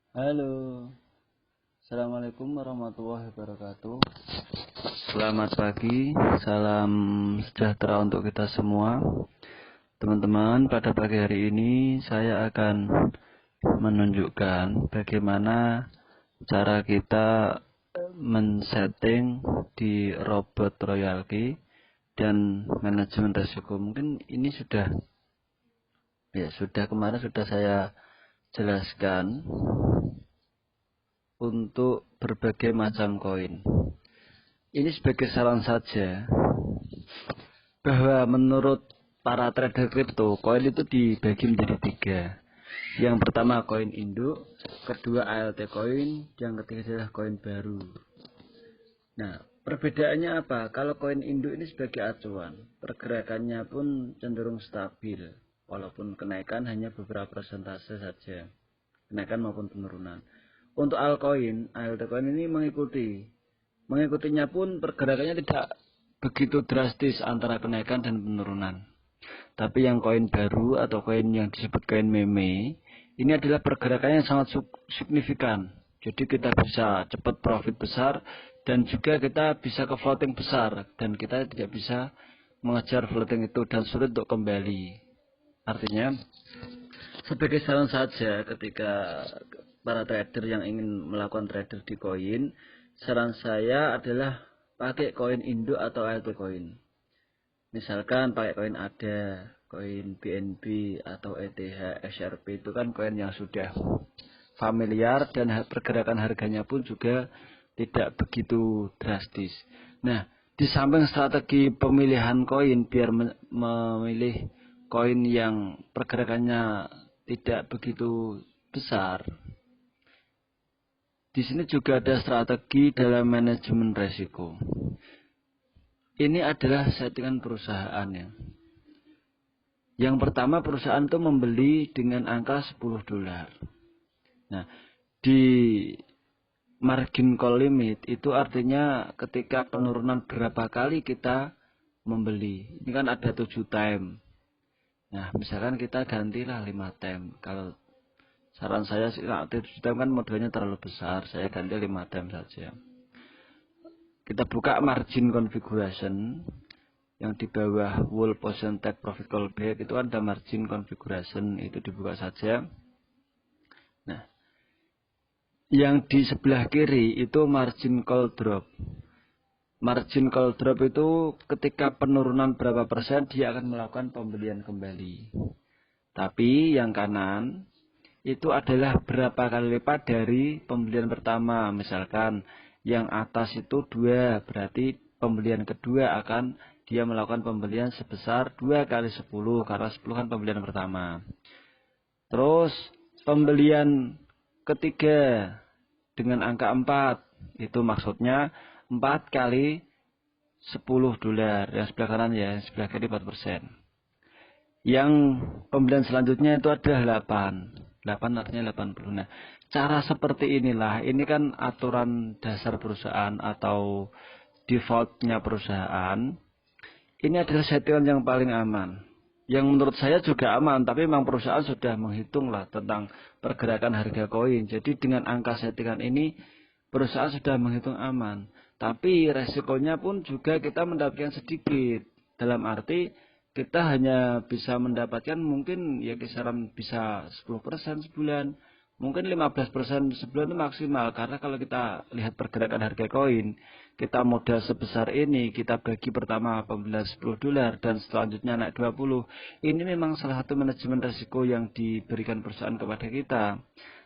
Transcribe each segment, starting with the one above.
Halo, Assalamualaikum warahmatullahi wabarakatuh. Selamat pagi, salam sejahtera untuk kita semua. Teman-teman, pada pagi hari ini saya akan menunjukkan bagaimana cara kita men-setting di robot royalty dan manajemen resiko. Mungkin ini sudah kemarin sudah saya jelaskan untuk berbagai macam koin. Ini sebagai saran saja bahwa menurut para trader kripto, koin itu dibagi menjadi tiga. Yang pertama koin induk, kedua ALT koin, yang ketiga adalah koin baru. Nah, perbedaannya apa? Kalau koin induk ini sebagai acuan, pergerakannya pun cenderung stabil, walaupun kenaikan hanya beberapa persentase saja, kenaikan maupun penurunan. Untuk altcoin, altcoin ini mengikutinya pun pergerakannya tidak begitu drastis antara kenaikan dan penurunan. Tapi yang koin baru atau koin yang disebut koin meme, ini adalah pergerakannya yang sangat signifikan. Jadi kita bisa cepat profit besar dan juga kita bisa ke floating besar dan kita tidak bisa mengejar floating itu dan sulit untuk kembali. Artinya, sebagai saran saja ketika para trader yang ingin melakukan trader di koin, saran saya adalah pakai koin induk atau altcoin. Misalkan pakai koin ADA, koin BNB atau ETH, XRP itu kan koin yang sudah familiar dan pergerakan harganya pun juga tidak begitu drastis. Nah, di samping strategi pemilihan koin biar memilih koin yang pergerakannya tidak begitu besar, di sini juga ada strategi dalam manajemen resiko. Ini adalah settingan perusahaan ya. Yang pertama, perusahaan itu membeli dengan angka $10. Nah, di margin call limit itu artinya ketika penurunan berapa kali kita membeli. Ini kan ada 7 time. Nah, misalkan kita gantilah 5 time. Kalau saran saya sih, 7 time kan modalnya terlalu besar, saya ganti 5 time saja. Kita buka margin configuration yang di bawah whole position take profit callback, itu ada margin configuration, itu dibuka saja. Nah, yang di sebelah kiri itu margin call drop. Margin call drop itu ketika penurunan berapa persen dia akan melakukan pembelian kembali. Tapi yang kanan itu adalah berapa kali lipat dari pembelian pertama. Misalkan yang atas itu 2, berarti pembelian kedua akan dia melakukan pembelian sebesar 2 kali 10, karena 10 kan pembelian pertama. Terus pembelian ketiga dengan angka 4, itu maksudnya 4 kali $10. Yang sebelah kanan ya, yang sebelah kiri 4%. Yang pembelian selanjutnya itu adalah 8 artinya 80. Nah, cara seperti inilah, ini kan aturan dasar perusahaan atau defaultnya perusahaan. Ini adalah settingan yang paling aman. Yang menurut saya juga aman, tapi memang perusahaan sudah menghitung lah tentang pergerakan harga koin. Jadi dengan angka settingan ini, perusahaan sudah menghitung aman. Tapi resikonya pun juga kita mendapatkan sedikit. Dalam arti, kita hanya bisa mendapatkan mungkin ya kisaran bisa 10% sebulan. Mungkin 15% sebulan itu maksimal. Karena kalau kita lihat pergerakan harga koin, kita modal sebesar ini, kita bagi pertama pembelian $10 dan selanjutnya naik 20. Ini memang salah satu manajemen risiko yang diberikan perusahaan kepada kita.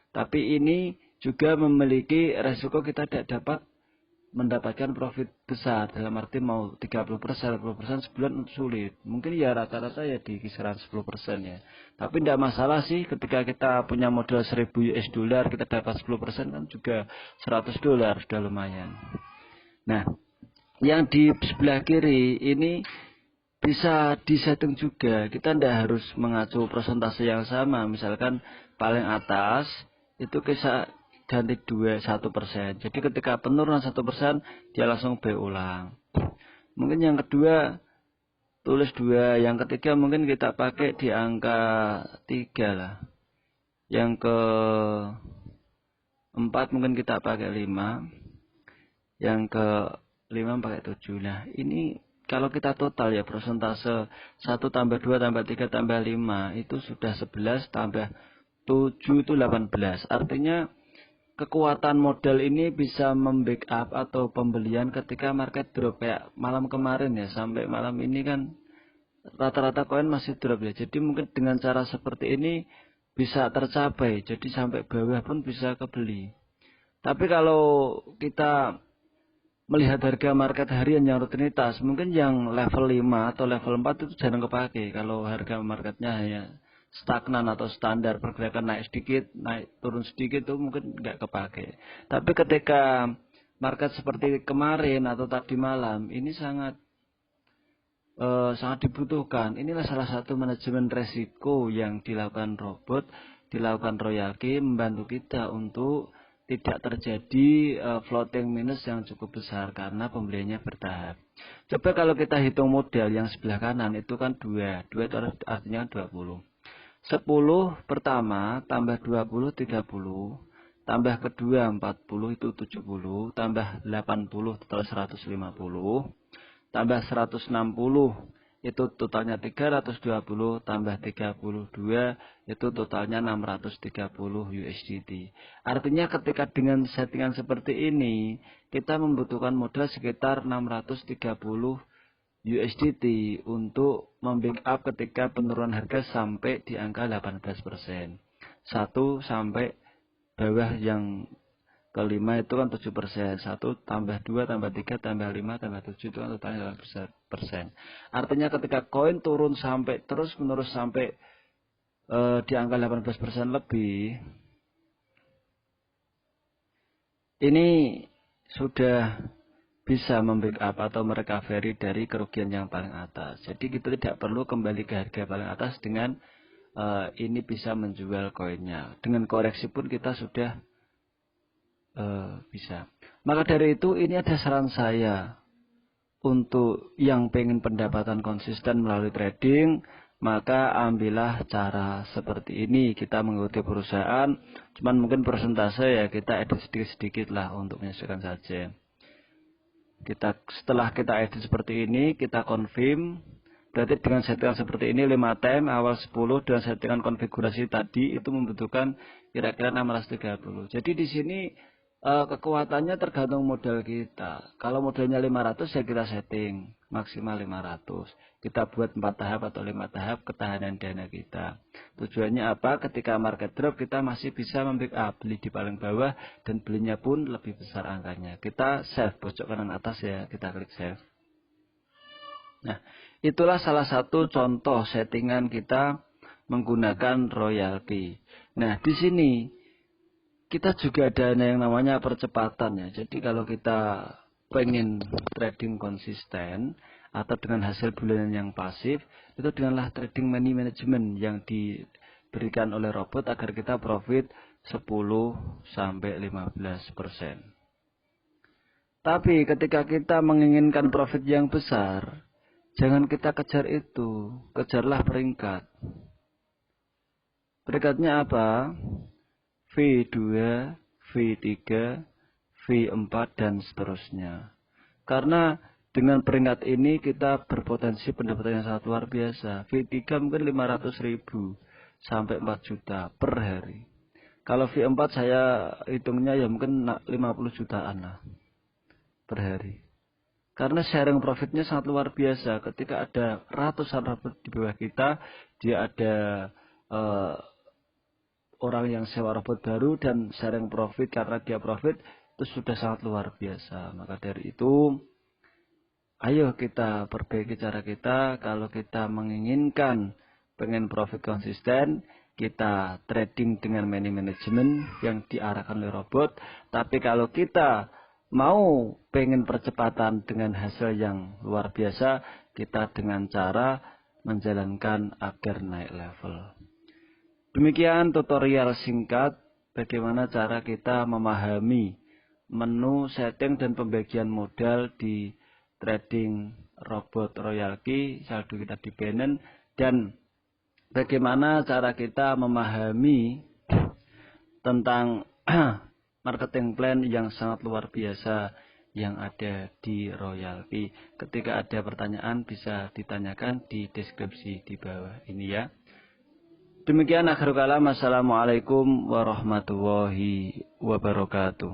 Tapi ini juga memiliki risiko kita tidak dapat mendapatkan profit besar, dalam arti mau 30%, 20% sebulan sulit. Mungkin ya rata-rata ya di kisaran 10% ya. Tapi tidak masalah sih ketika kita punya modal $1.000 kita dapat 10% kan juga $100 sudah lumayan. Nah, yang di sebelah kiri ini bisa disetting juga. Kita tidak harus mengacu persentase yang sama. Misalkan paling atas itu bisa ganti 1%. Jadi ketika penurunan 1%, dia langsung B ulang. Mungkin yang kedua tulis 2, yang ketiga mungkin kita pakai di angka 3 lah. Yang 4 mungkin kita pakai 5, yang ke 5 pakai 7. Nah ini kalau kita total ya persentase 1 tambah 2 tambah 3 tambah 5 itu sudah 11 tambah 7 itu 18. Artinya kekuatan modal ini bisa membackup atau pembelian ketika market drop kayak malam kemarin ya, sampai malam ini kan rata-rata koin masih drop ya. Jadi mungkin dengan cara seperti ini bisa tercapai, jadi sampai bawah pun bisa kebeli. Tapi kalau kita melihat harga market harian yang rutinitas, mungkin yang level 5 atau level 4 itu jarang kepake. Kalau harga marketnya hanya stagnan atau standar, pergerakan naik sedikit, naik turun sedikit itu mungkin nggak kepake. Tapi ketika market seperti kemarin atau tadi malam, ini sangat dibutuhkan. Inilah salah satu manajemen resiko yang dilakukan robot, dilakukan royalty, membantu kita untuk tidak terjadi floating minus yang cukup besar karena pembeliannya bertahap. Coba kalau kita hitung modal yang sebelah kanan itu kan 2 itu artinya 20. 10 pertama tambah 20 30, tambah kedua 40 itu 70, tambah 80 total 150. Tambah 160 itu totalnya 320, tambah 32 itu totalnya 630 USDT. Artinya ketika dengan settingan seperti ini kita membutuhkan modal sekitar 630 USDT untuk membackup ketika penurunan harga sampai di angka 18%. 1 sampai bawah yang kelima itu kan 7%. 1 tambah 2 tambah 3 tambah 5 tambah 7 itu kan totalnya 8%. Artinya ketika koin turun sampai terus menerus sampai di angka 18% lebih, ini sudah bisa membackup atau merecovery dari kerugian yang paling atas. Jadi kita tidak perlu kembali ke harga paling atas dengan ini bisa menjual koinnya. Dengan koreksi pun kita sudah bisa. Maka dari itu ini ada saran saya untuk yang pengen pendapatan konsisten melalui trading, maka ambillah cara seperti ini. Kita mengikuti perusahaan, cuman mungkin persentase ya kita edit sedikit-sedikit lah untuk menyesuaikan saja. Setelah kita edit seperti ini, kita confirm. Berarti dengan settingan seperti ini 5 time awal 10 dengan settingan konfigurasi tadi itu membutuhkan kira-kira 630. Jadi di sini kekuatannya tergantung modal kita. Kalau modalnya 500 ya kita setting maksimal 500. Kita buat 4 tahap atau 5 tahap ketahanan dana kita. Tujuannya apa? Ketika market drop kita masih bisa membackup, beli di paling bawah dan belinya pun lebih besar angkanya. Kita save pojok kanan atas ya, kita klik save. Nah, itulah salah satu contoh settingan kita menggunakan royalty. Nah, di sini kita juga ada yang namanya percepatan ya. Jadi kalau kita pengen trading konsisten atau dengan hasil bulanan yang pasif, itu denganlah trading money management yang diberikan oleh robot agar kita profit 10-15%. Tapi ketika kita menginginkan profit yang besar, jangan kita kejar itu, kejarlah peringkat. Peringkatnya apa? V2, V3, V4, dan seterusnya. Karena dengan peringkat ini kita berpotensi pendapatan yang sangat luar biasa. V3 mungkin 500.000 sampai 4 juta per hari. Kalau V4 saya hitungnya ya mungkin 50 jutaan lah per hari. Karena sharing profitnya sangat luar biasa. Ketika ada ratusan robot di bawah kita, dia ada orang yang sewa robot baru dan sharing profit karena dia profit, itu sudah sangat luar biasa. Maka dari itu, ayo kita perbaiki cara kita. Kalau kita menginginkan pengen profit konsisten, kita trading dengan money management yang diarahkan oleh robot. Tapi kalau kita mau pengen percepatan dengan hasil yang luar biasa, kita dengan cara menjalankan agar naik level. Demikian tutorial singkat bagaimana cara kita memahami menu setting dan pembagian modal di trading robot royalty, saldo kita di Binance, dan bagaimana cara kita memahami tentang marketing plan yang sangat luar biasa yang ada di Royalty. Ketika ada pertanyaan bisa ditanyakan di deskripsi di bawah ini ya. Demikian akhir kalam. Assalamualaikum warahmatullahi wabarakatuh.